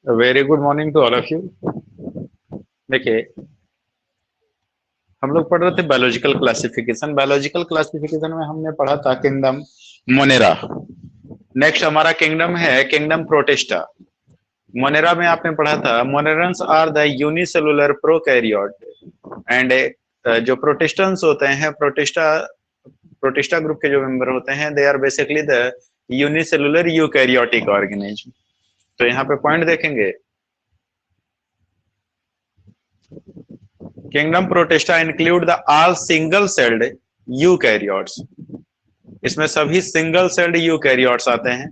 Very good morning to all of you. देखिए, हम लोग पढ़ रहे थे बायोलॉजिकल क्लासिफिकेशन। बायोलॉजिकल क्लासिफिकेशन में हमने पढ़ा था किंगडम मोनेरा। नेक्स्ट हमारा किंगडम है किंगडम प्रोटिस्टा। मोनेरा में आपने पढ़ा था monerans are the unicellular prokaryote and जो प्रोटिस्टन्स होते हैं, प्रोटिस्टा प्रोटिस्टा ग्रुप के जो मेंबर होते हैं, they are basically the unicellular eukaryotic organism. तो यहाँ पे पॉइंट देखेंगे, kingdom Protista include the all single celled eukaryotes. इसमें सभी सिंगल सेल्ड यूकैरियोट्स आते हैं।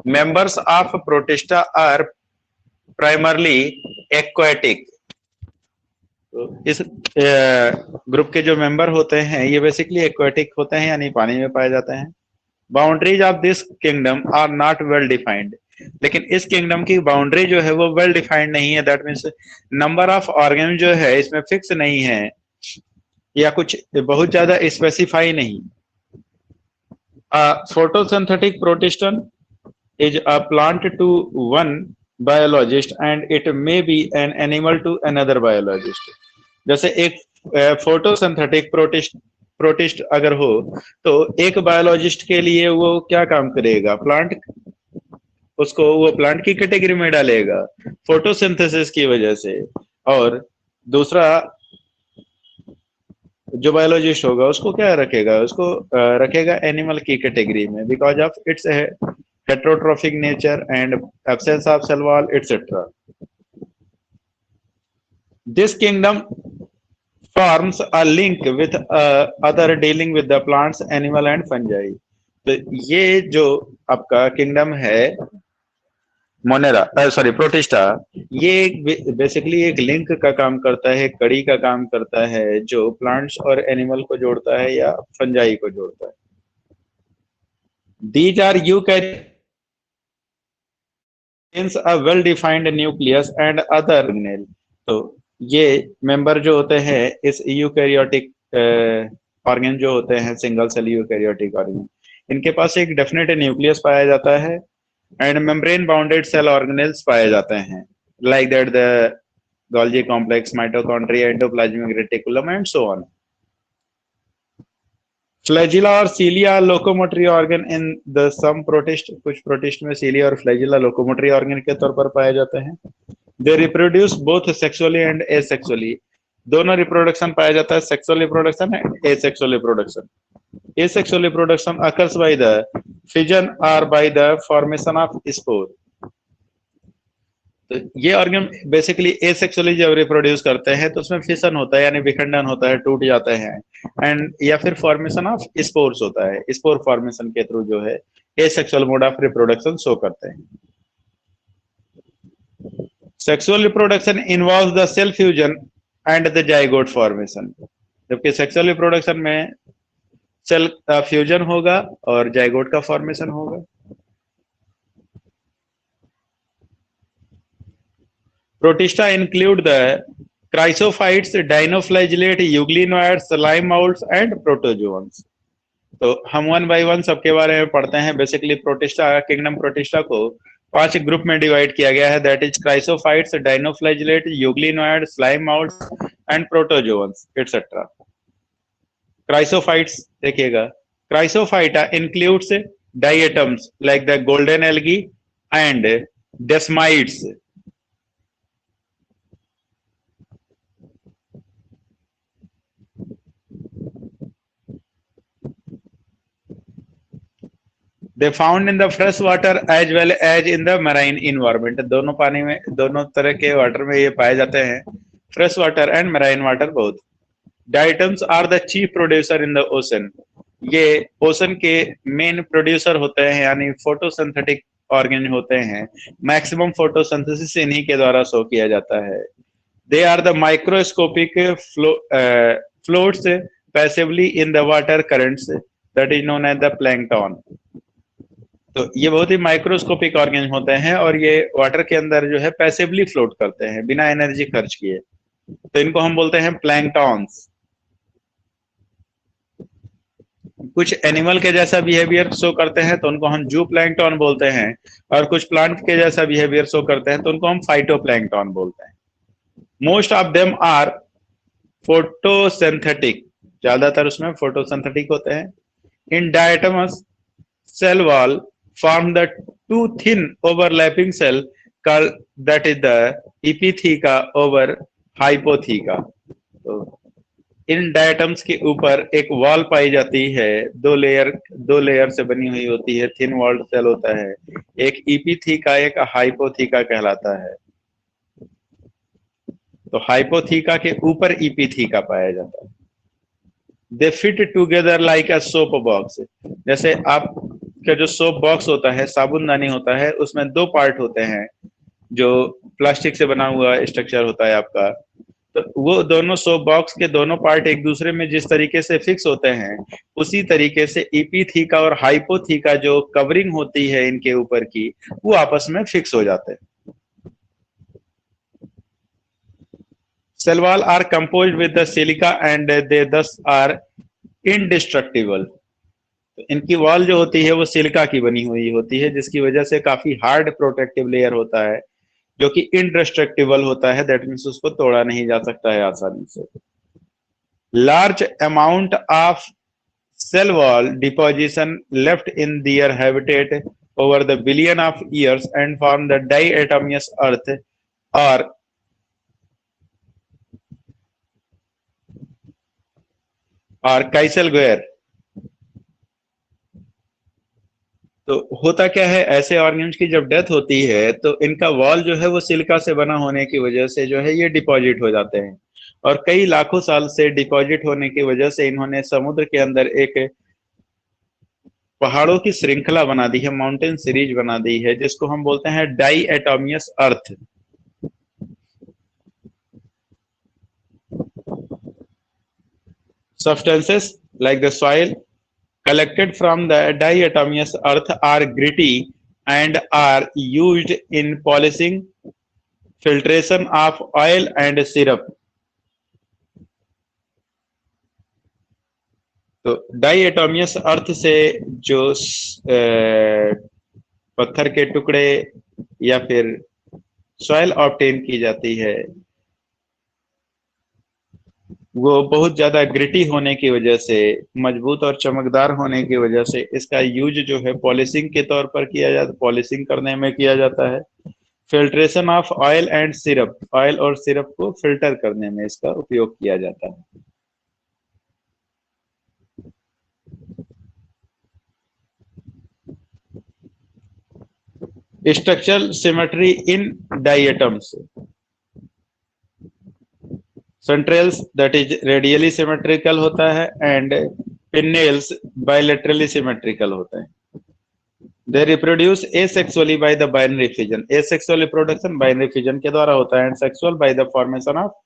Members of Protista are primarily aquatic. इस ग्रुप के जो मेंबर होते हैं ये बेसिकली एक्वाटिक होते हैं, यानी पानी में पाए जाते हैं। Boundaries of this kingdom are not well defined. लेकिन इस किंगडम की बाउंड्री जो है वो वेल डिफाइंड नहीं है। That means number of organ जो है इसमें फिक्स नहीं है या कुछ बहुत ज्यादा स्पेसिफाई नहीं। Photosynthetic protistan is a plant to one biologist and it may be an animal to another biologist। जैसे एक फोटोसिंथेटिक प्रोटिस्ट अगर हो तो एक बायोलॉजिस्ट के लिए वो क्या काम करेगा, प्लांट, उसको वो प्लांट की कैटेगरी में डालेगा फोटोसिंथेसिस की वजह से, और दूसरा जो बायोलॉजिस्ट होगा उसको क्या रखेगा, उसको रखेगा एनिमल की कैटेगरी में, because of its heterotrophic nature and absence of cell wall, etc. This kingdom forms a link with other dealing with the plants, animal and fungi। तो ये जो आपका किंगडम है मोनेरा, सॉरी प्रोटिस्टा, ये basically एक link का काम करता है, कड़ी का काम करता है, जो प्लांट्स और एनिमल को जोड़ता है या फंजाई को जोड़ता है। These are eukaryotes a well defined nucleus and other organelle। तो ये मेंबर जो होते हैं इस यूकैरियोटिक ऑर्गन जो होते हैं, सिंगल सेल यूकैरियोटिक ऑर्गन, इनके पास एक डेफिनेट न्यूक्लियस पाया जाता है and membrane bounded cell organelles पाए जाते हैं, like that the Golgi complex, mitochondria, endoplasmic reticulum and so on. Flagella और cilia locomotory organ in the some protist. कुछ प्रोटिस्ट में सीलिया और फ्लैजिला लोकोमोटरी ऑर्गन के तौर पर पाए जाते हैं। They reproduce both sexually and asexually. दोनों रिप्रोडक्शन पाया जाता है, sexual reproduction and asexual reproduction. Asexual reproduction occurs by the fission और by the formation of spore. तो ये ऑर्गन बेसिकली एसेक्सुअली जब रिप्रोड्यूस करते हैं तो उसमें फिशन होता है, यानी विखंडन होता है, टूट जाते हैं, एंड या फिर फॉर्मेशन ऑफ स्पोर्स होता है। स्पोर फॉर्मेशन के थ्रू जो है asexual mode of reproduction show करते हैं। Sexual reproduction involves the cell fusion and the zygote formation. जबकि सेक्सुअल रिप्रोडक्शन में सेल फ्यूजन होगा और जाइगोट का फॉर्मेशन होगा। Protista include the chrysophytes, dinoflagellate, euglenoids, slime molds and protozoans। तो हम वन बाय वन सबके बारे में पढ़ते हैं। बेसिकली प्रोटिस्टा, किंगडम प्रोटिस्टा को 5 ग्रुप में डिवाइड किया गया है, that is chrysophytes, dinoflagellate, euglenoid, slime moulds and protozoans etcetera. Chrysophytes देखिएगा, chrysophyta includes diatoms like the golden algae and desmids. They found in the fresh water as well as in the marine environment। दोनों पानी में, दोनों तरह के water में ये पाए जाते हैं, fresh water and marine water both. Diatoms are the chief producer in the ocean. ये ओशन के मेन प्रोड्यूसर होते हैं, यानी फोटोसिंथेटिक ऑर्गन होते हैं। मैक्सिमम फोटोसिंथेसिस इन्हीं के द्वारा शो किया जाता है। They are the microscopic floats passively in the water currents, that is known as the plankton. तो ये बहुत ही माइक्रोस्कोपिक ऑर्गन होते हैं और ये वाटर के अंदर जो है पैसिवली फ्लोट करते हैं बिना एनर्जी खर्च किए, तो इनको हम बोलते हैं प्लैंकटॉन्स। कुछ एनिमल के जैसा बिहेवियर शो करते हैं तो उनको हम जू प्लैंक्टन बोलते हैं, और कुछ प्लांट के जैसा बिहेवियर शो करते हैं तो उनको हम फाइटोप्लैंक्टन बोलते हैं। Most of them are photosynthetic, ज्यादातर उसमें फोटोसिंथेटिक होते हैं। इन डायटमस cell wall form the two thin overlapping cell called, that is the epitheca over hypotheca। तो इन डायटम्स के ऊपर एक वॉल पाई जाती है, दो लेयर से बनी हुई होती है, थिन वॉल्ड सेल होता है, एक इपिथीका एक हाइपोथीका कहलाता है। तो हाइपोथीका के ऊपर इपिथीका पाया जाता है। दे fit together like a soap box, जैसे आपका जो सोप बॉक्स होता है, साबुनदानी होता है, उसमें दो पार्ट होते हैं, जो प्लास्टिक से बना हुआ स्ट्रक्चर होता है आपका। तो वो दोनों सोप बॉक्स के दोनों पार्ट एक दूसरे में जिस तरीके से फिक्स होते हैं, उसी तरीके से इपिथीका और हाइपोथीका जो कवरिंग होती है इनके ऊपर की, वो आपस में फिक्स हो जाते हैं। Cell wall are composed with the silica and they thus are indestructible। तो इनकी वॉल जो होती है वो सिलिका की बनी हुई होती है, जिसकी वजह से काफी हार्ड प्रोटेक्टिव लेयर होता है, जो कि इंडेस्ट्रक्टिबल होता है। दैट मीन्स उसको तोड़ा नहीं जा सकता है आसानी से। Large amount of cell wall deposition left in their habitat over the billion of years and form the diatomeous earth or Kieselguhr। तो होता क्या है, ऐसे ऑर्गेनिम्स की जब डेथ होती है तो इनका वॉल जो है वो सिलिका से बना होने की वजह से जो है ये डिपॉजिट हो जाते हैं, और कई लाखों साल से डिपॉजिट होने की वजह से इन्होंने समुद्र के अंदर एक पहाड़ों की श्रृंखला बना दी है, माउंटेन सीरीज बना दी है, जिसको हम बोलते हैं डाईएटोमियस अर्थ। Substances like the soil collected from the diatomeous earth are gritty and are used in polishing, filtration of oil and syrup। तो डाईएटोमियस अर्थ से जो पत्थर के टुकड़े या फिर सॉइल ऑब्टेन की जाती है, वो बहुत ज्यादा ग्रिटी होने की वजह से, मजबूत और चमकदार होने की वजह से इसका यूज जो है पॉलिशिंग के तौर पर किया जाता, पॉलिशिंग करने में किया जाता है। Filtration of oil and syrup, oil और सिरप को फिल्टर करने में इसका उपयोग किया जाता है। Structural symmetry in diatoms. Centrals that is radially symmetrical होता है एंड पिन्नेल्स बायलैटरली सिमेट्रिकल होते हैं। They reproduce asexually by the binary fission, asexual reproduction binary fission के द्वारा होता है, and sexual bye the formation of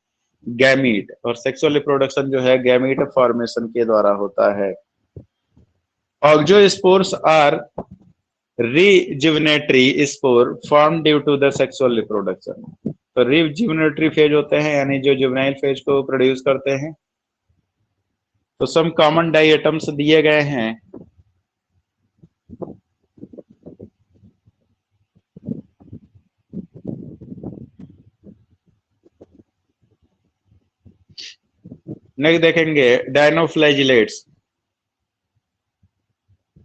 gamete, और सेक्सुअल रिप्रोडक्शन जो है गैमीट फॉर्मेशन के द्वारा होता है। Auxospores are rejuvenatory spore form due to the sexual reproduction. तो रिजुवेनेटरी फेज होते हैं, यानी जो जुवेनाइल फेज को प्रोड्यूस करते हैं। तो सम कॉमन डायटम्स दिए गए हैं। नेक्स्ट देखेंगे डायनोफ्लैजिलेट्स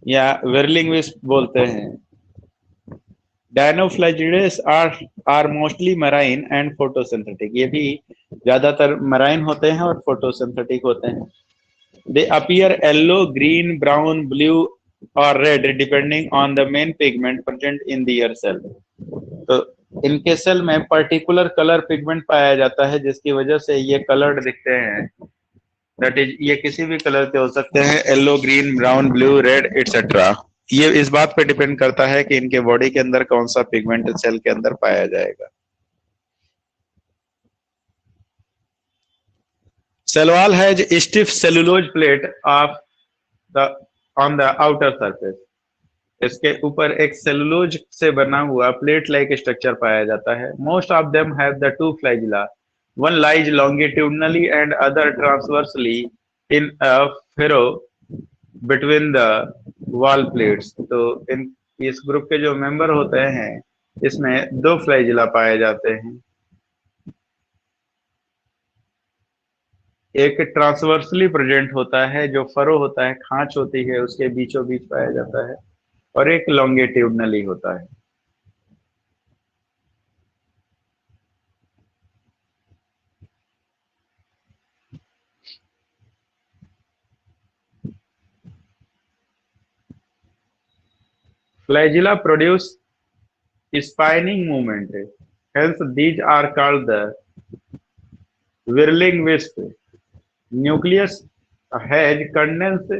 या विर्लिंग्विस बोलते हैं। Dinoflagellates are mostly marine and photosynthetic, ये भी ज्यादातर मराइन होते हैं और फोटोसिंथेटिक होते हैं। They appear yellow, green, brown, blue और red depending on the main pigment present in their cell. तो इनके सेल में पर्टिकुलर कलर पिगमेंट पाया जाता है, जिसकी वजह से ये कलर्ड दिखते हैं। दैट इज, ये किसी भी कलर के हो सकते हैं, yellow, green, brown, blue, red etcetera. ये इस बात पे डिपेंड करता है कि इनके बॉडी के अंदर कौन सा पिगमेंट सेल के अंदर पाया जाएगा। Cell wall has stiff cellulose plate of the on the outer surface. इसके ऊपर एक सेलुलोज से बना हुआ प्लेट लाइक स्ट्रक्चर पाया जाता है। Most of them have the two flagella, one lies longitudinally and other transversely in a furrow between the wall plates. तो इन इस ग्रुप के जो मेंबर होते हैं इसमें दो फ्लैजिला पाए जाते हैं, एक ट्रांसवर्सली प्रेजेंट होता है जो फरो होता है, खांच होती है उसके बीचों बीच पाया जाता है, और एक लॉन्गिट्यूडनली होता है। Flagella produce spinning movement, hence these are called the whirling wisp. Nucleus has condensed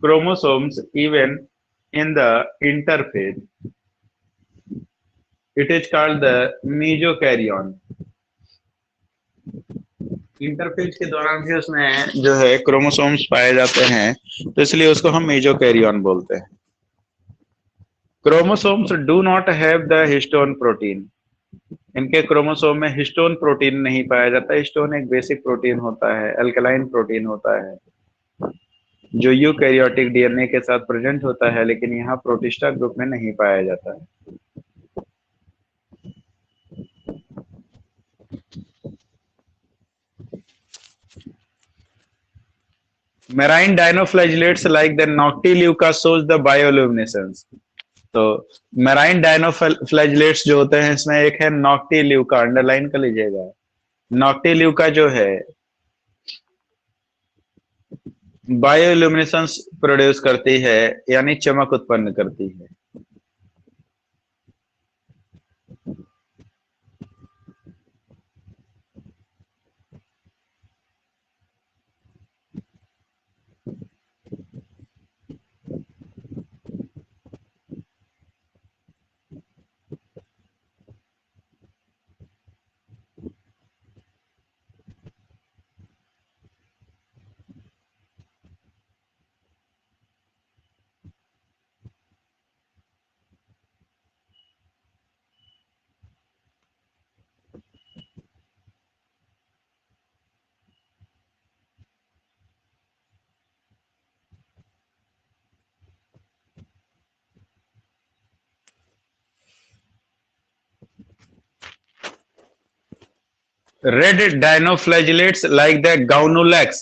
chromosomes even in the interphase. It is called the mesokaryon. Interphase के दौरान भी उसमें जो है क्रोमोसोम्स पाए जाते हैं, तो इसलिए उसको हम मेजोकैरियन बोलते हैं। Chromosomes do not have the histone protein. इनके क्रोमोसोम में हिस्टोन प्रोटीन नहीं पाया जाता। हिस्टोन एक बेसिक प्रोटीन होता है, अल्कलाइन प्रोटीन होता है जो यूकैरियोटिक डीएनए के साथ प्रेजेंट होता है, लेकिन यहाँ प्रोटिस्टा ग्रुप में नहीं पाया जाता है। Marine dinoflagellates like the Noctiluca shows the bioluminescence. तो मेराइन डायनोफ्लैजिलेट्स जो होते हैं इसमें एक है नॉक्टिल्यूका, अंडरलाइन कर लीजिएगा। नॉक्टिल्यूका जो है बायोल्यूमिनेसेंस प्रोड्यूस करती है, यानी चमक उत्पन्न करती है। Red dinoflagellates like the Gaunulax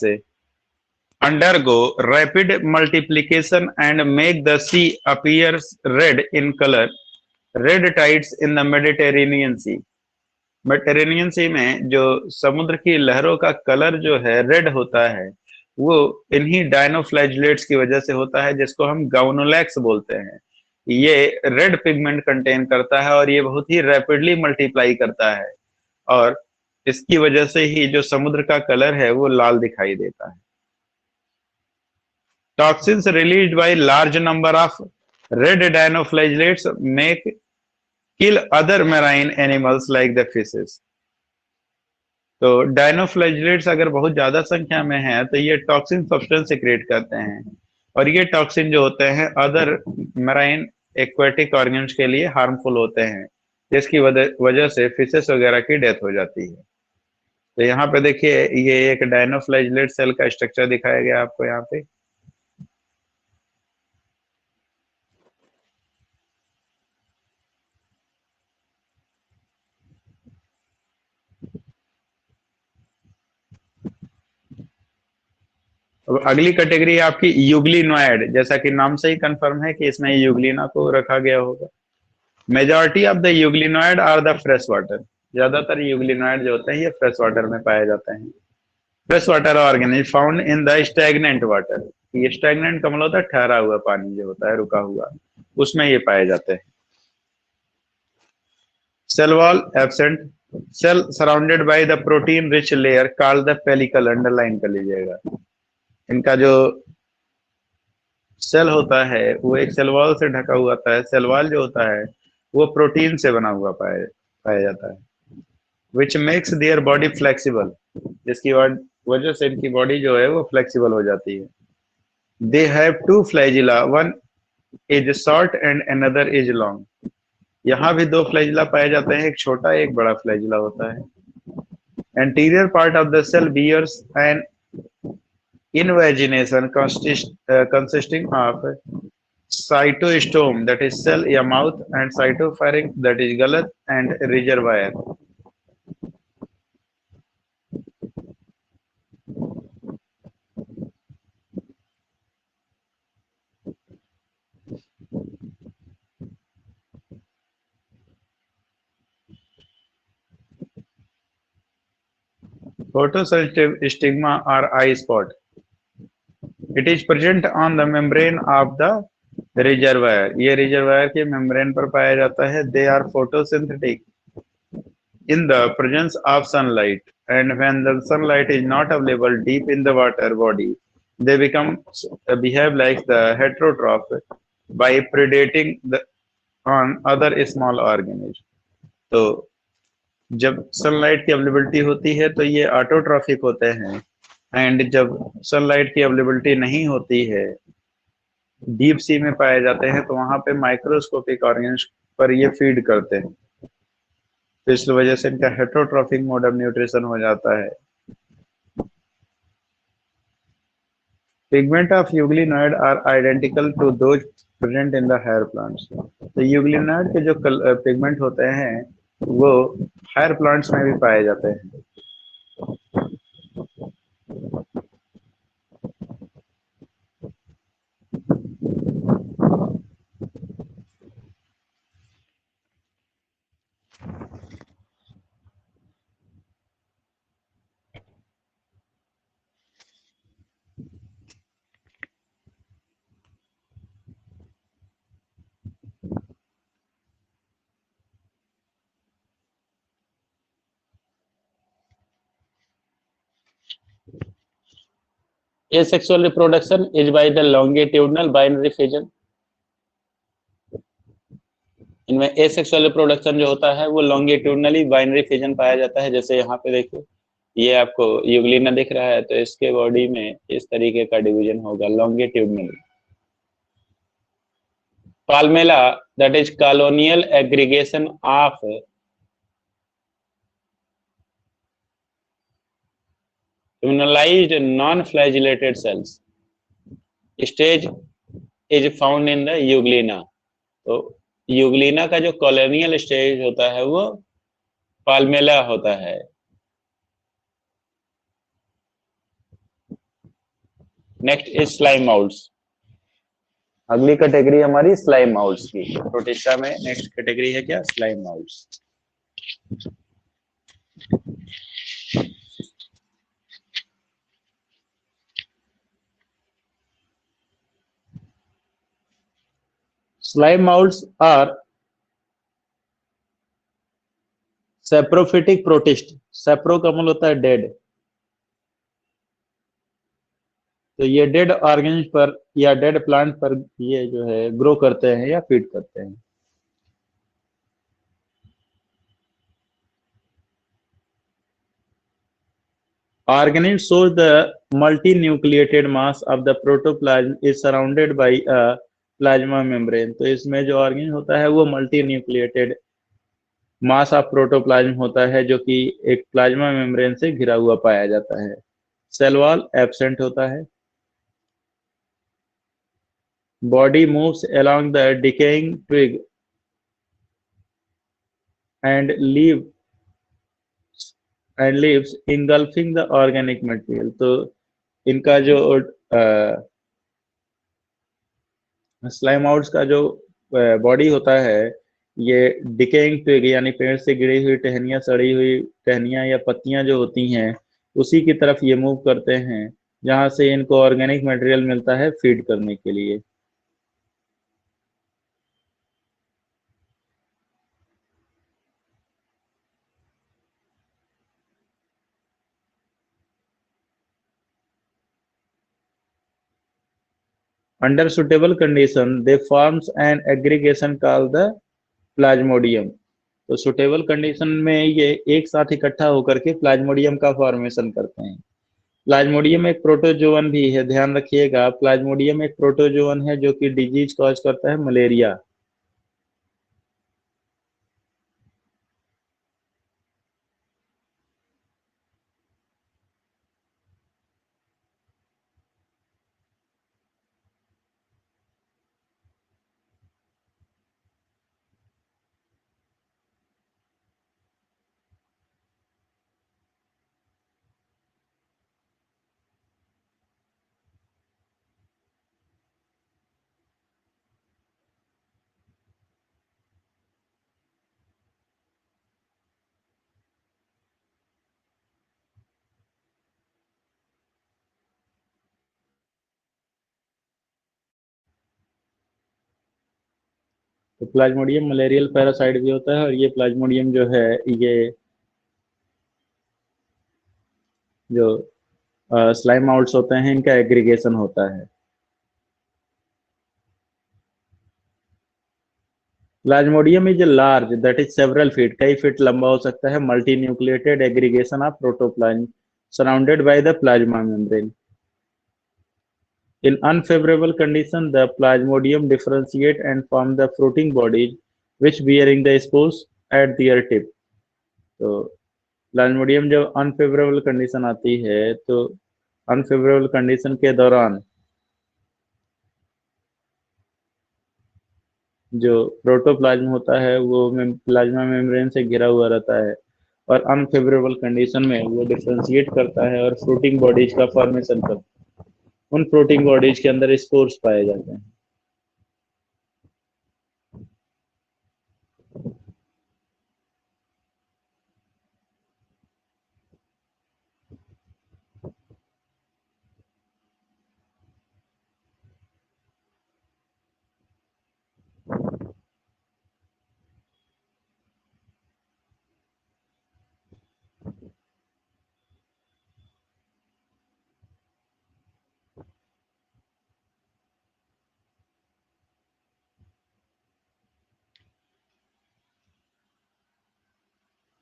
undergo rapid multiplication and make the sea appear red in color. Red tides in the Mediterranean Sea. Mediterranean Sea में जो समुद्र की लहरों का कलर जो है रेड होता है, वो इन्हीं डायनोफ्लैजिलेट्स की वजह से होता है, जिसको हम गाउनोलैक्स बोलते हैं। ये रेड पिगमेंट कंटेन करता है और ये बहुत ही रैपिडली मल्टीप्लाई करता है, और इसकी वजह से ही जो समुद्र का कलर है वो लाल दिखाई देता है। Toxins released by large number of red dinoflagellates make kill other marine animals like the fishes. तो डायनोफ्लैजिलेट्स अगर बहुत ज्यादा संख्या में है तो ये टॉक्सिन सब्सटेंस सिक्रेट करते हैं, और ये टॉक्सिन जो होते हैं अदर मैराइन एक्वेटिक ऑर्गेन्स के लिए हार्मफुल होते हैं, जिसकी वजह से फिशेस वगैरह की डेथ हो जाती है। तो यहाँ पे देखिए ये एक डायनोफ्लैजिलेट सेल का स्ट्रक्चर दिखाया गया आपको यहाँ पे। अब अगली कैटेगरी है आपकी यूग्लिनोइड, जैसा कि नाम से ही कंफर्म है कि इसमें यूग्लिना को रखा गया होगा। Majority of the euglenoid are the fresh water. ज्यादातर यूग्लिनोइड जो होते हैं ये फ्रेश वाटर में पाए जाते हैं। Fresh water organism found in the stagnant water. ये स्टैग्नेंट का मतलब होता है ठहरा हुआ पानी जो होता है, रुका हुआ, उसमें ये पाए जाते हैं। Cell wall absent, cell surrounded by the protein rich layer called the pellicle, underline कर लीजिएगा। इनका जो सेल होता है वो एक सेल वॉल से ढका हुआ होता है। सेल वॉल जो होता है वो प्रोटीन से बना हुआ पाया जाता है, which makes their body flexible, जिसकी वजह से इनकी बॉडी जो है वो फ्लेक्सिबल हो जाती है। They have two flagella, one is short and another is long. यहाँ भी दो फ्लैजिला पाए जाते हैं, एक छोटा एक बड़ा फ्लैजिला होता है। Anterior part of the cell bears an Invagination consisting of cytostome, that is cell या mouth, and cytopharynx, that is गलत, and reservoir. Photosensitive stigma or eye spot. It is present on the membrane of the reservoir. ये reservoir के membrane पर पाया जाता है. They are photosynthetic in the presence of sunlight, and when the sunlight is not available deep in the water body, they behave like the heterotroph by predating on other small organisms. तो जब sunlight की availability होती है तो ये autotrophic होते हैं, and जब सनलाइट की अवेलेबिलिटी नहीं होती है, डीप सी में पाए जाते हैं, तो वहां पे माइक्रोस्कोपिक ऑर्गेनिज्म पर ये फीड करते हैं, तो इस वजह से इनका हेटरोट्रॉफिक मोड ऑफ न्यूट्रिशन हो जाता है. Pigment of euglenoid are identical to those present in the higher plants. तो यूग्लिनॉइड के जो पिगमेंट होते हैं वो हायर प्लांट्स में भी पाए जाते हैं. Asexual reproduction is by the longitudinal binary fission. इनमें एसेक्सुअल रिप्रोडक्शन जो होता है वो लॉन्गिट्यूडनली बाइनरी फिजन पाया जाता है. जैसे यहाँ पे देखिए, ये आपको यूग्लिना दिख रहा है, तो इसके बॉडी में इस तरीके का डिवीजन होगा longitudinally. पाल्मेला, that is colonial aggregation of immunized non-flagellated cells. Stage is found in the euglena. तो यूग्लिना का जो कॉलोनियल स्टेज होता है वो पाल्मेला होता है. Next is slime moulds. अगली कैटेगरी हमारी स्लाइम माउल्स की. प्रोटिस्टा में नेक्स्ट कैटेगरी है क्या? Slime moulds. Slime moulds are saprophytic protist. Sapro का मतलब होता है डेड. तो ये डेड ऑर्गेनिज्म पर या डेड प्लांट पर ये जो है ग्रो करते हैं या फीड करते हैं. Organism shows the multinucleated mass of the protoplasm is surrounded by a plasma membrane. तो इसमें जो ऑर्गेनिज्म होता है वो मल्टीन्यूक्लिएटेड मास ऑफ प्रोटोप्लाज्म होता है जो कि एक प्लाज्मा मेम्ब्रेन से घिरा हुआ पाया जाता है. सेल वॉल एब्सेंट होता है. Body moves along the decaying twig and leaves engulfing the organic material. तो इनका जो स्लाइम आउट्स का जो बॉडी होता है ये डिकेइंग ट्विग यानी पेड़ से गिरी हुई टहनियां, सड़ी हुई टहनियां या पत्तियां जो होती हैं उसी की तरफ ये मूव करते हैं जहां से इनको ऑर्गेनिक मटेरियल मिलता है फीड करने के लिए. Under suitable condition, they forms an aggregation called the plasmodium. तो सुटेबल कंडीशन में ये एक साथ इकट्ठा होकर के प्लाज्मोडियम का फॉर्मेशन करते हैं. प्लाज्मोडियम एक प्रोटोजोवन भी है, ध्यान रखिएगा. प्लाज्मोडियम एक प्रोटोजोवन है जो कि डिजीज कॉज करता है मलेरिया. तो प्लाज्मोडियम मलेरियल पैरासाइट भी होता है, और ये प्लाज्मोडियम जो है ये जो स्लाइम माउल्ट्स होते हैं इनका एग्रीगेशन होता है। Plasmodium is large that is several feet, कई फीट लंबा हो सकता है, multi nucleated aggregation of protoplasm surrounded by the plasma membrane. In unfavorable condition, the plasmodium differentiate and form the fruiting bodies which bearing the spores at their tip. तो Plasmodium जब unfavourable condition आती है तो unfavourable condition के दौरान जो protoplasm होता है वो प्लाज्मा मेम्ब्रेन से घिरा हुआ रहता है, और अनफेवरेबल कंडीशन में वो डिफरेंशिएट करता है और फ्रूटिंग बॉडीज का फॉर्मेशन करता है। उन फ्रूटिंग बॉडीज के अंदर स्पोर्स पाए जाते हैं।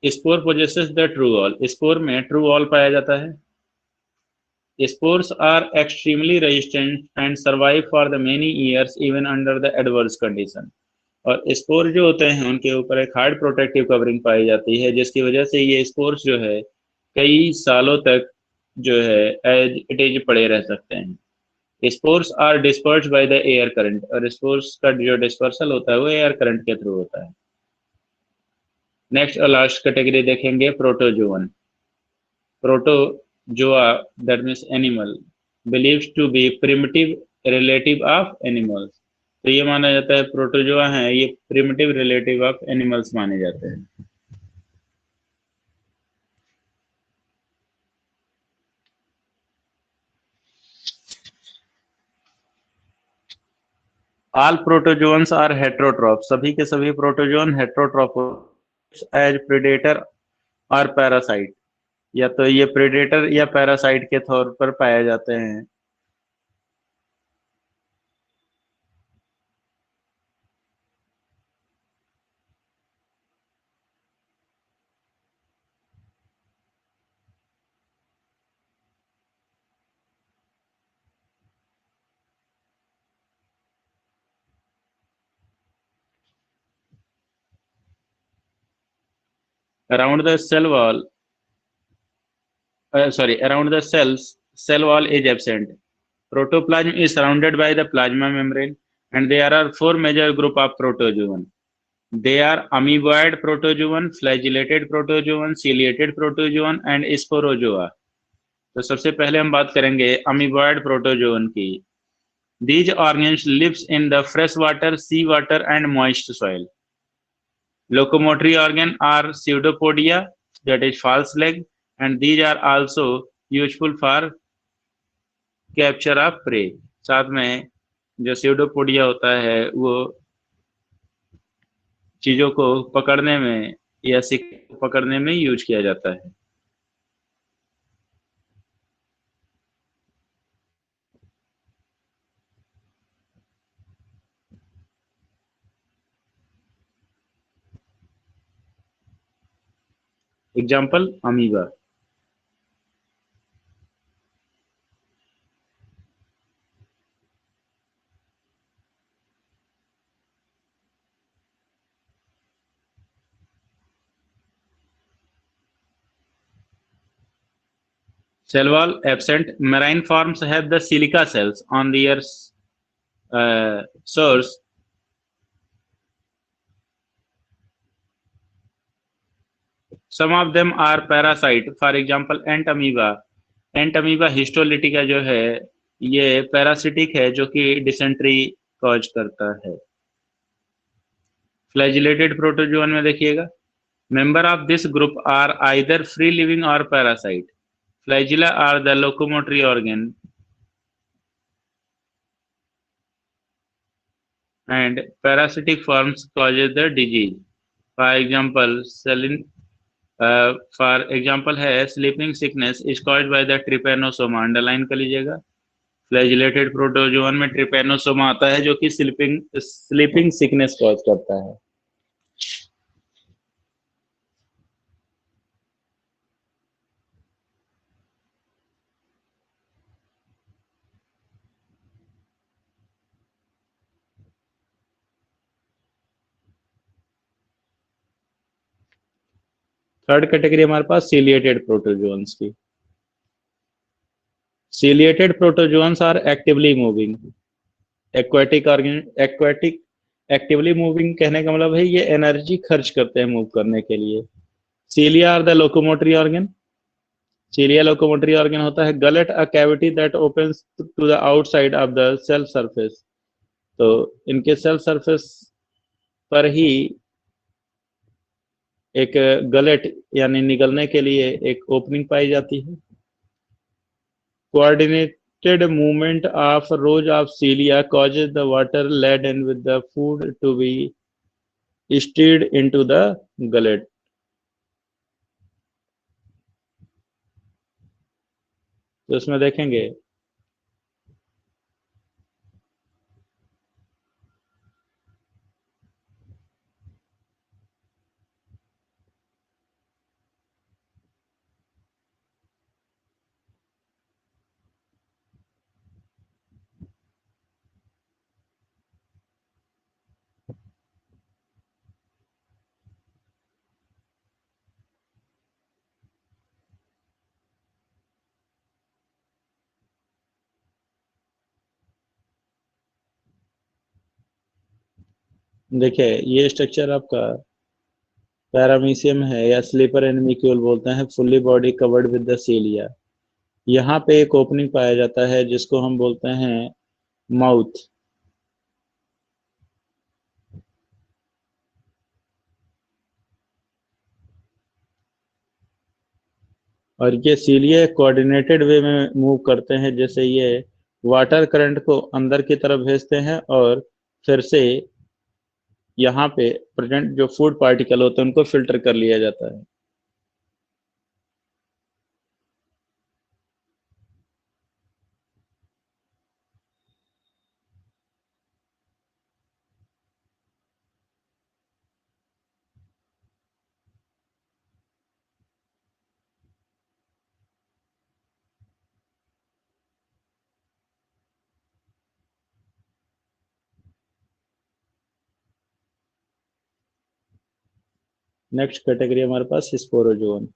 Spore possesses the true wall, spore में ट्रू वॉल पाया जाता है। Spores are extremely resistant and survive for the many years even under the adverse condition. और स्पोर जो होते हैं उनके ऊपर एक हार्ड प्रोटेक्टिव कवरिंग पाई जाती है, जिसकी वजह से ये स्पोर्स जो है कई सालों तक जो है एज इट इज पड़े रह सकते हैं। Spores are dispersed by the air current, और स्पोर्स का जो डिस्पर्सल होता है वो एयर करंट के थ्रू होता है। नेक्स्ट और लास्ट कैटेगरी देखेंगे protozoan. Protozoa, that means animal, believed to be primitive relative of animals. तो ये माना जाता है प्रोटोजोआ है ये प्रिमिटिव रिलेटिव ऑफ एनिमल्स माने जाते हैं। All protozoans are heterotroph, सभी के सभी प्रोटोजोन हेट्रोट्रॉफ एज प्रेडेटर और पैरासाइट, या तो ये प्रेडेटर या पैरासाइट के तौर पर पाए जाते हैं। Around the cell wall, around the cell wall is absent. Protoplasm is surrounded by the plasma membrane, and there are four major group of protozoan. They are amoeboid protozoan, flagellated protozoan, ciliated protozoan, and sporozoa. तो सबसे पहले हम बात करेंगे amoeboid protozoan की। These organisms lives in the fresh water, sea water, and moist soil. Locomotory organ are pseudopodia, that is false leg, and these are also useful for capture of prey. साथ में जो pseudopodia होता है वो चीजों को पकड़ने में या शिकार पकड़ने में यूज किया जाता है। Example amoeba. Cell wall absent. Marine forms have the silica cells on their source. Some of them are parasite. For example, ant amoeba. Ant amoeba histolytica जो है ये पैरासिटिक है जो कि डिसेंट्री कॉज करता है। फ्लैजिलेटेड प्रोटोजोन में देखिएगा, member of this group are either free living और parasite. Flagella are the locomotory organ. and parasitic forms causes the disease. For example, for example है sleeping sickness is caused by the trypanosoma, underline कर लीजिएगा। Flagellated protozoan में Trypanosoma आता है जो कि sleeping sickness cause करता है। थर्ड कैटेगरी हमारे पास सीलिएटेड प्रोटोजोन्स की। Ciliated protozoans are actively moving. Aquatic actively moving कहने का मतलब है ये एनर्जी खर्च करते हैं मूव करने के लिए। Cilia are the locomotory organ. Cilia locomotory organ होता है gullet, a cavity that opens to the outside of the cell surface. तो इनके सेल सरफेस पर ही एक गलेट यानी निगलने के लिए एक ओपनिंग पाई जाती है। Coordinated movement of rose of सीलिया causes the water laden with the food to be stirred into the gullet. तो इसमें देखेंगे देखिए ये स्ट्रक्चर आपका पैरामीशियम है या स्लीपर एनिमिक्यूल बोलते हैं, fully body covered with the cilia. यहाँ पे एक ओपनिंग पाया जाता है जिसको हम बोलते हैं माउथ। और ये सीलिया कोऑर्डिनेटेड वे में मूव करते हैं, जैसे ये वाटर करंट को अंदर की तरफ भेजते हैं और फिर से यहाँ पे प्रेजेंट जो फूड पार्टिकल होते हैं उनको फिल्टर कर लिया जाता है। नेक्स्ट कैटेगरी हमारे पास sporozoan.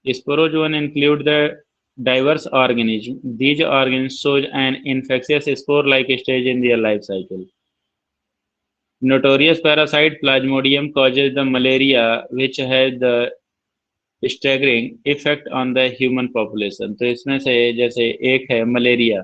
Sporozoan include the diverse organisms. These organisms show an infectious spore-like stage in their life cycle. Notorious parasite Plasmodium causes the malaria, which has the staggering effect on the human population. तो इसमें से जैसे एक है malaria.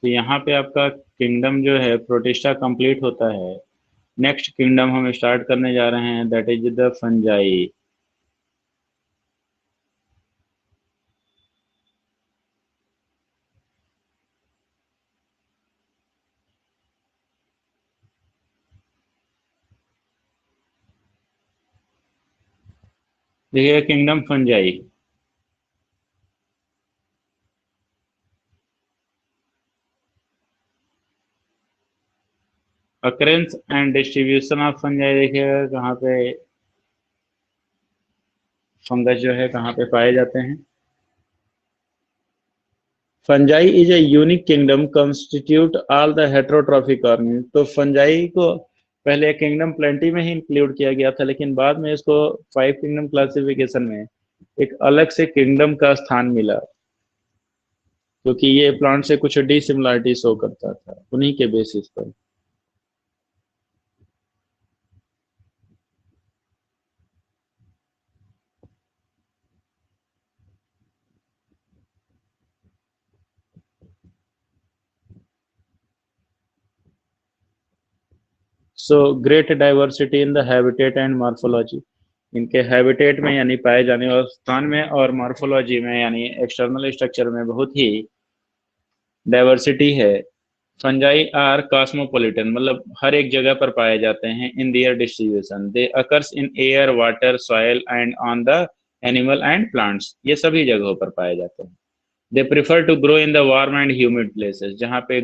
तो यहाँ पे आपका किंगडम जो है प्रोटिस्टा कंप्लीट होता है। नेक्स्ट किंगडम हम स्टार्ट करने जा रहे हैं, दैट इज द फंजाई। देखिए kingdom fungi. Occurrence and distribution of fungi, देखिएगा कहाँ पे फंगस जो है कहाँ पे पाए जाते हैं। Fungi is a unique kingdom constitute all the heterotrophic organism. तो फंजाई को पहले किंगडम प्लेंटी में ही इंक्लूड किया गया था, लेकिन बाद में इसको 5 किंगडम क्लासिफिकेशन में एक अलग से किंगडम का स्थान मिला, क्योंकि ये प्लांट से कुछ डिसिमिलरिटी शो करता था उन्हीं के बेसिस पर। So great diversity in the habitat and morphology, इनके हैबिटेट में यानी पाए जाने वाले स्थान में, और मॉर्फोलॉजी में यानी एक्सटर्नल स्ट्रक्चर में बहुत ही डाइवर्सिटी है। फंजाई आर कॉस्मोपॉलिटन, मतलब हर एक जगह पर पाए जाते हैं। In their distribution they occurs in air, water, soil and on the animal and plants, ये सभी जगहों पर पाए जाते हैं। They prefer to grow in the warm and humid places, जहाँ पे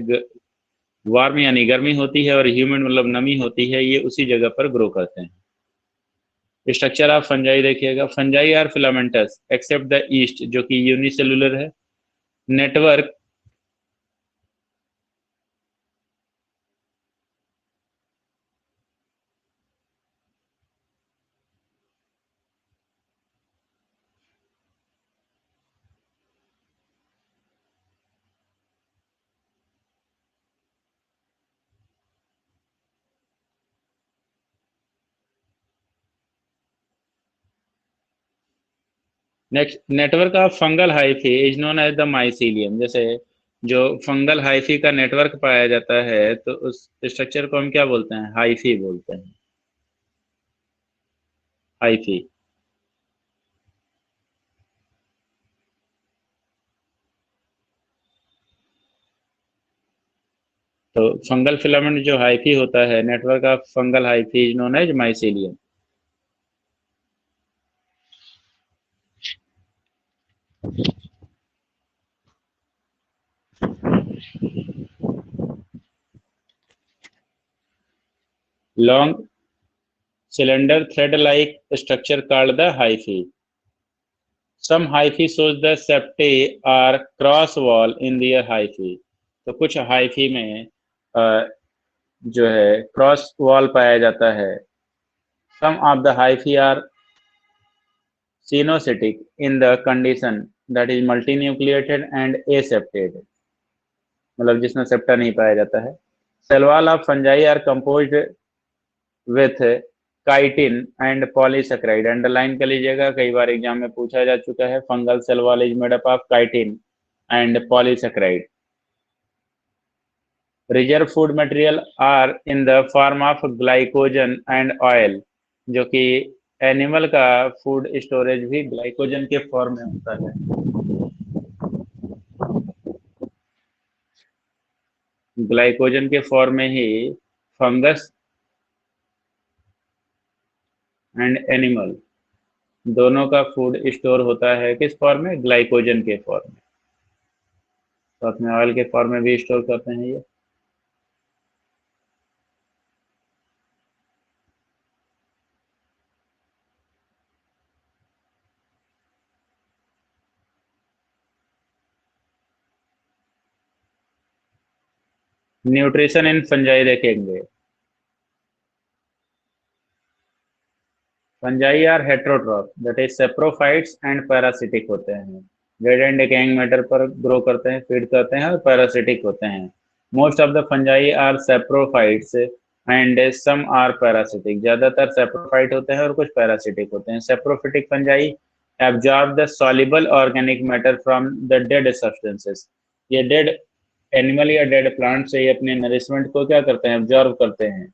वार्म यानी गर्मी होती है और ह्यूमिड मतलब नमी होती है, ये उसी जगह पर ग्रो करते हैं। स्ट्रक्चर ऑफ फंजाई देखिएगा, fungi are filamentous except the yeast जो कि यूनिसेलुलर है। Network next, network of fungal hyphae is known as the mycelium. जैसे जो फंगल हाइफी का नेटवर्क पाया जाता है तो उस स्ट्रक्चर को हम क्या बोलते हैं? हाइफी बोलते हैं, हाइफी। तो फंगल फिलामेंट जो हाइफी होता है, network of fungal hyphae is known as mycelium. Long cylinder thread-like structure called the hyphae. Some hyphae shows the septae are cross wall in their hyphae. तो कुछ hyphae में जो है cross wall पाया जाता है। Some of the hyphae are cenocytic in the condition that is multinucleated and aseptate, मतलब जिसमें सेप्टा नहीं पाया जाता है। Cell wall of fungi are composed with chitin and polysaccharide, underline कर लीजिएगा, कई बार एग्जाम में पूछा जा चुका है। Fungal cell wall is made up of chitin and polysaccharide. Reserve food material are in the form of glycogen and oil, जो कि एनिमल का फूड स्टोरेज भी ग्लाइकोजन के फॉर्म में होता है। ग्लाइकोजन के फॉर्म में ही फंगस एंड एनिमल दोनों का फूड स्टोर होता है। किस फॉर्म में? ग्लाइकोजन के फॉर्म में। तो अपने ऑयल के फॉर्म में भी स्टोर करते हैं ये। न्यूट्रिशन इन फंजाई देखेंगे। Fungi are heterotroph, that is saprophytes and parasitic होते हैं। डेड एंड डिकेइंग मैटर पर ग्रो करते हैं, फीड करते हैं और पैरासिटिक होते हैं। Most of the fungi are saprophytes and some are parasitic, ज्यादातर सेप्रोफाइट होते हैं और कुछ पैरासिटिक होते हैं। Saprophytic fungi absorb the soluble organic matter from the dead substances, ये डेड एनिमल या डेड प्लांट से ये अपने नरिशमेंट को क्या करते हैं? एब्जॉर्ब करते हैं।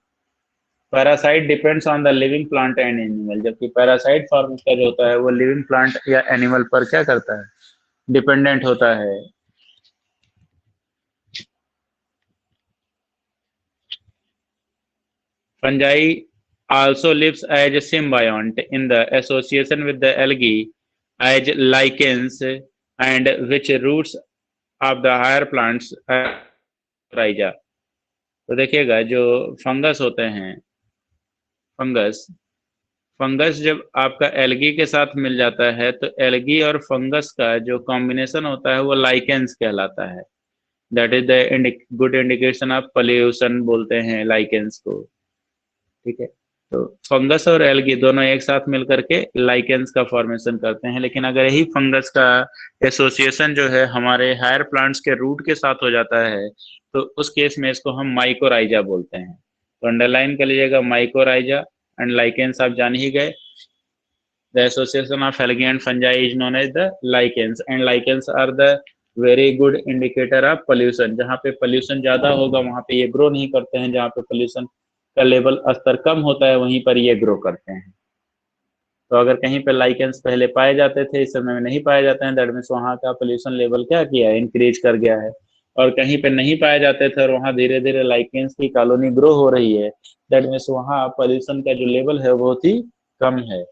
Parasite depends on the living plant and animal, जबकि पैरासाइट फॉर्म का जो होता है वो लिविंग प्लांट या एनिमल पर क्या करता है? डिपेंडेंट होता है। Fungi also lives as a symbiont in the association with the algae as lichens, and which roots of the higher plants rhiza। तो देखिएगा जो फंगस होते हैं, फंगस फंगस जब आपका एल्गी के साथ मिल जाता है तो एल्गी और फंगस का जो कॉम्बिनेशन होता है वो लाइकेंस कहलाता है। That is the good indication of pollution बोलते हैं लाइकेंस को। ठीक है, तो फंगस और एल्गी दोनों एक साथ मिलकर के लाइकेंस का फॉर्मेशन करते हैं, लेकिन अगर यही फंगस का एसोसिएशन जो है हमारे हायर प्लांट्स के रूट के साथ हो जाता है तो उस केस में इसको हम माइकोराइजा बोलते हैं। तो अंडरलाइन कर लीजिएगा माइकोराइजा एंड लाइकेंस आप जान ही गए। The association of algae and fungi is known as the lichens, and lichens are the very good indicator of pollution। जहाँ पे pollution ज्यादा होगा वहाँ पे ये ग्रो नहीं करते हैं, जहाँ पे pollution का लेवल स्तर कम होता है वहीं पर ये ग्रो करते हैं। तो अगर कहीं पे लाइकेंस पहले पाए जाते थे, इस समय में नहीं पाए जाते हैं, दैट मीन्स वहाँ का पोल्यूशन लेवल क्या किया है, इंक्रीज कर गया है। और कहीं पे नहीं पाए जाते थे और वहाँ धीरे धीरे लाइकेंस की कॉलोनी ग्रो हो रही है, दैट मीन्स वहाँ पोल्यूशन का जो लेवल है बहुत ही कम है।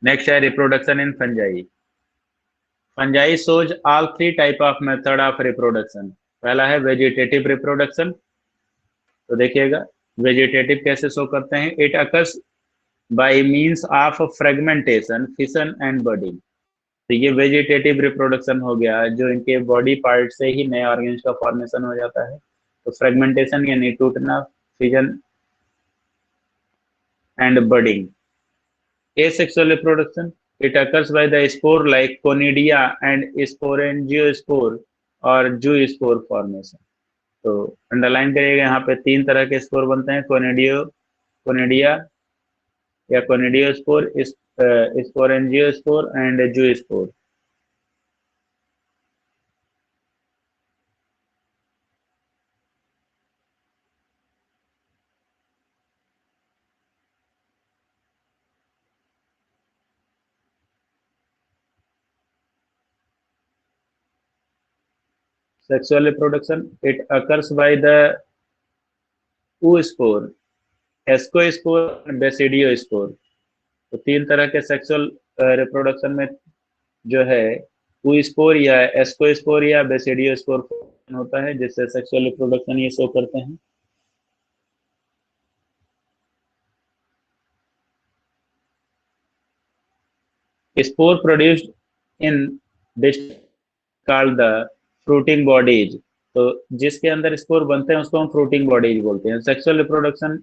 नेक्स्ट है reproduction in fungi. Fungi shows all three type of method of reproduction। पहला है वेजिटेटिव रिप्रोडक्शन। तो देखिएगा वेजिटेटिव कैसे शो करते हैं, it occurs by means of fragmentation, fission and budding. तो ये वेजिटेटिव रिप्रोडक्शन हो गया जो इनके बॉडी पार्ट से ही नए ऑर्गेन्स का फॉर्मेशन हो जाता है। तो फ्रेगमेंटेशन यानी टूटना, fission and budding. Asexual reproduction, it occurs by the spore like conidia and sporangiosperm और zoospore formation। तो अंडरलाइन करिएगा, यहाँ पे तीन तरह के स्पोर बनते हैं, कोनिडिया या conidiospore, sporangiospore and zoospore. Sexual reproduction, it occurs by the oospore, ascospore and basidiospore। तो तीन तरह के सेक्सुअल रिप्रोडक्शन में जो है oospore या एस्कोस्पोर या बेसिडियोस्पोर होता है, जिससे सेक्सुअल रिप्रोडक्शन ये शो करते हैं। Spore produced in dish called the fruiting bodies। तो जिसके अंदर स्पोर बनते हैं उसको हम फ्रूटिंग बॉडीज बोलते हैं। Sexual reproduction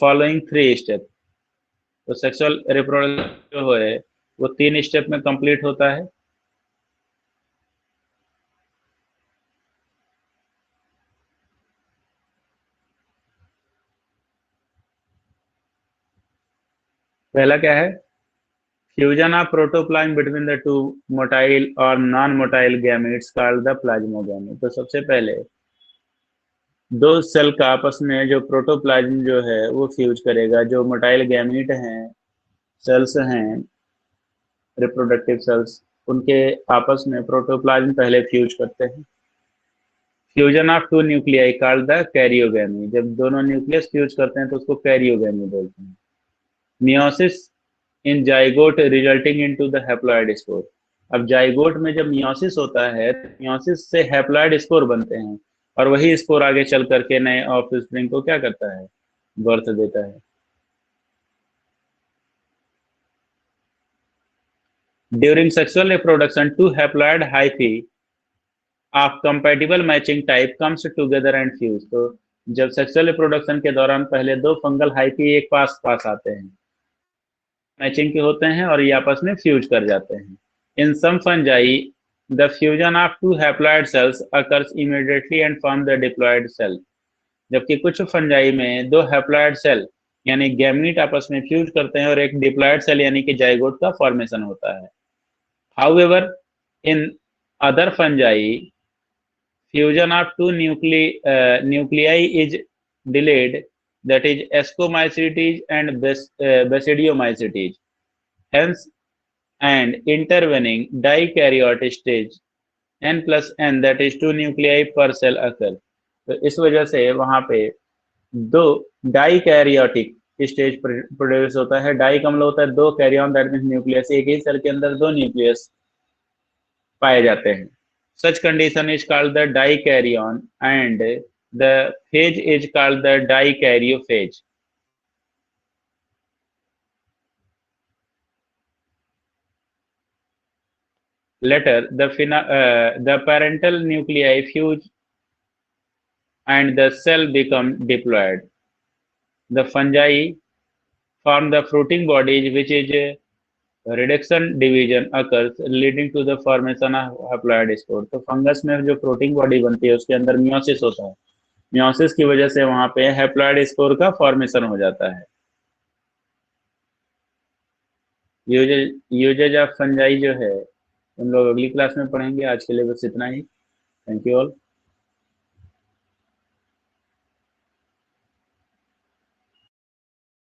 following three step. तो सेक्सुअल रिप्रोडक्शन जो है वो तीन स्टेप में कंप्लीट होता है। पहला क्या है, fusion of protoplasm between the two motile और non motile gametes called the plasmogamete. तो सबसे पहले दो सेल का आपस में जो प्रोटोप्लाज्म जो है वो फ्यूज करेगा। जो मोटाइल गैमेट हैं, सेल्स हैं, रिप्रोडक्टिव सेल्स, उनके आपस में प्रोटोप्लाज्म पहले फ्यूज करते हैं। Fusion of two nuclei called the karyogamy. जब दोनों न्यूक्लियस फ्यूज करते हैं तो उसको कैरियोगैमी बोलते हैं। Meiosis in zygote resulting into the haploid spore. अब जाइगोट में जब मियोसिस होता है, मियोसिस से हैप्लॉइड स्पोर बनते हैं और वही स्पोर आगे चल करके नए ऑफस्प्रिंग को क्या करता है, बर्थ देता है। During sexual reproduction two haploid hyphae of compatible matching type comes together and fuse. तो जब सेक्सुअल रिप्रोडक्शन के दौरान पहले दो फंगल हाइफी एक पास पास आते हैं, मैचिंग के होते हैं और ये आपस में फ्यूज कर जाते हैं। In some fungi the fusion of two haploid cells occurs immediately and form the diploid cell. जबकि कुछ फंजाई में दो हैप्लॉइड सेल यानी गैमीट आपस में फ्यूज करते हैं और एक डिप्लॉइड सेल यानी कि जाइगोट का फॉर्मेशन होता है। However in other fungi fusion of two nuclei is delayed, that is ascomycetes and basidiomycetes. Hence, and intervening dikaryotic stage n+n, that is two nuclei per cell occur। तो इस वजह से वहां पे दो डाइकैरियोटिक स्टेज प्रोड्यूस होता है। Die का मतलब होता है दो, कैरियन दैट मींस न्यूक्लियस। एक ही सेल के अंदर दो न्यूक्लियस पाए जाते हैं। Such condition is called the dikaryon and the phase is called the dikaryophase। Later, the parental nuclei fuse and the cell become diploid. The fungi form the fruiting bodies, which is reduction division occurs, leading to the formation of haploid spore. तो fungus में जो fruiting body बनती है उसके अंदर meiosis होता है, meiosis की वजह से वहां पे हैप्लॉइड स्पोर का फॉर्मेशन हो जाता है। यूजेज ऑफ फंजाई जो है हम लोग अगली क्लास में पढ़ेंगे। आज के लिए बस इतना ही। Thank you all.